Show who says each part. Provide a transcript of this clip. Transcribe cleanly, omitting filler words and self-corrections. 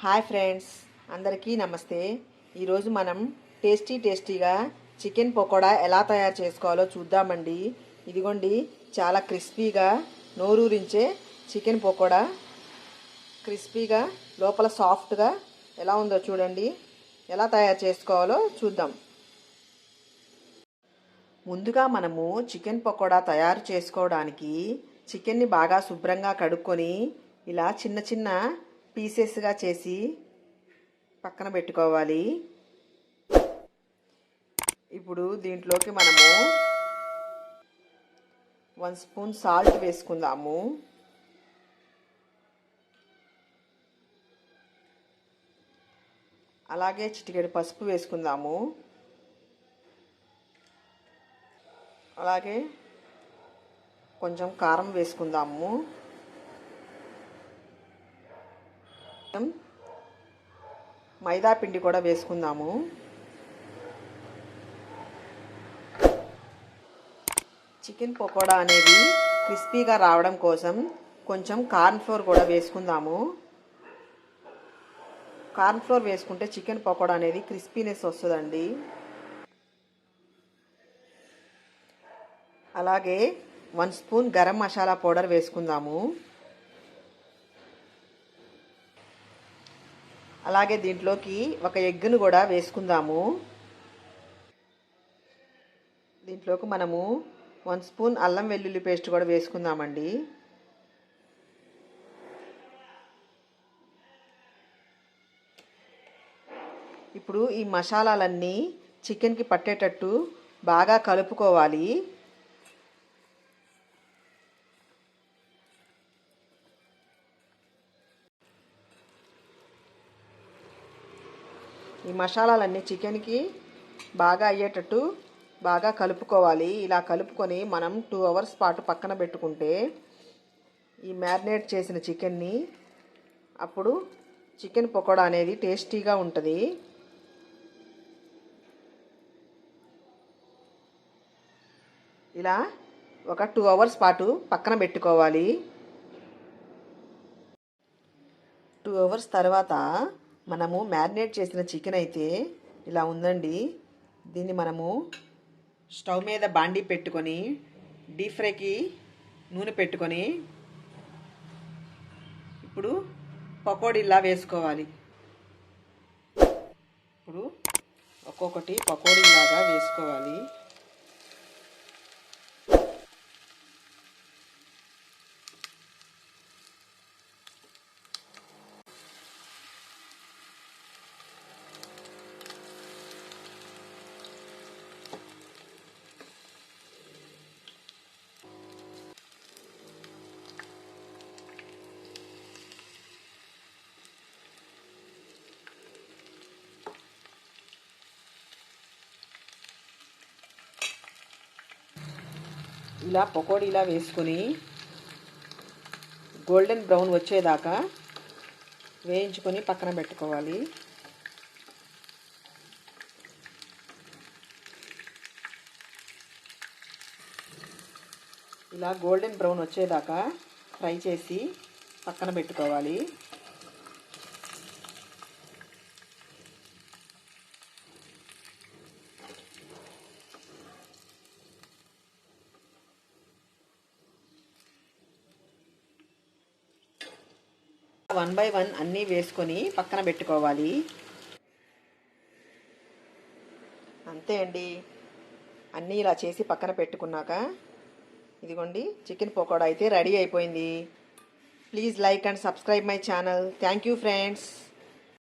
Speaker 1: Hi friends, అందరికీ నమస్తే. ఈరోజు మనం టేస్టీగా చికెన్ పకోడా ఎలా తయారు చేసుకోవాలో చూద్దామండి. ఇదిగోండి, చాలా క్రిస్పీగా నోరూరించే చికెన్ పకోడా. క్రిస్పీగా లోపల సాఫ్ట్గా ఎలా ఉందో చూడండి. ఎలా తయారు చేసుకోవాలో చూద్దాం. ముందుగా మనము చికెన్ పకోడా తయారు చేసుకోవడానికి చికెన్ని బాగా శుభ్రంగా కడుక్కొని ఇలా చిన్న చిన్న పీసెస్గా చేసి పక్కన పెట్టుకోవాలి. ఇప్పుడు దీంట్లోకి మనము 1 స్పూన్ సాల్ట్ వేసుకుందాము. అలాగే చిటికెడు పసుపు వేసుకుందాము. అలాగే కొంచెం కారం వేసుకుందాము. మైదా పిండి కూడా వేసుకుందాము. చికెన్ పకోడా అనేది క్రిస్పీగా రావడం కోసం కొంచెం కార్న్ ఫ్లోర్ కూడా వేసుకుందాము. కార్న్ ఫ్లోర్ వేసుకుంటే చికెన్ పకోడా అనేది క్రిస్పీనెస్ వస్తుందండి. అలాగే 1 స్పూన్ గరం మసాలా పౌడర్ వేసుకుందాము. అలాగే దీంట్లోకి ఒక ఎగ్గును కూడా వేసుకుందాము. దీంట్లోకి మనము 1 స్పూన్ అల్లం వెల్లుల్లి పేస్ట్ కూడా వేసుకుందామండి. ఇప్పుడు ఈ మసాలాలన్నీ చికెన్కి పట్టేటట్టు బాగా కలుపుకోవాలి. ఈ మసాలాలన్నీ చికెన్కి బాగా అయ్యేటట్టు బాగా కలుపుకోవాలి. ఇలా కలుపుకొని మనం 2 అవర్స్ పాటు పక్కన పెట్టుకుంటే ఈ మ్యారినేట్ చేసిన చికెన్ని అప్పుడు చికెన్ పకోడా అనేది టేస్టీగా ఉంటుంది. ఇలా ఒక 2 అవర్స్ పాటు పక్కన పెట్టుకోవాలి. 2 అవర్స్ తర్వాత మనము మ్యారినేట్ చేసిన చికెన్ అయితే ఇలా ఉందండి. దీన్ని మనము స్టవ్ మీద బాండీ పెట్టుకొని డీప్ ఫ్రైకి నూనె పెట్టుకొని ఇప్పుడు పకోడీలా వేసుకోవాలి. ఇప్పుడు ఒక్కొక్కటి పకోడీలాగా వేసుకోవాలి. ఇలా పకోడీలా వేసుకొని గోల్డెన్ బ్రౌన్ వచ్చేదాకా వేయించుకొని పక్కన పెట్టుకోవాలి. ఇలా గోల్డెన్ బ్రౌన్ వచ్చేదాకా ఫ్రై చేసి పక్కన పెట్టుకోవాలి. వన్ బై వన్ అన్నీ వేసుకొని పక్కన పెట్టుకోవాలి. అంతే అండి. అన్నీ ఇలా చేసి పక్కన పెట్టుకున్నాక ఇదిగోండి, చికెన్ పకోడా అయితే రెడీ అయిపోయింది. Please like and subscribe my channel. Thank you friends.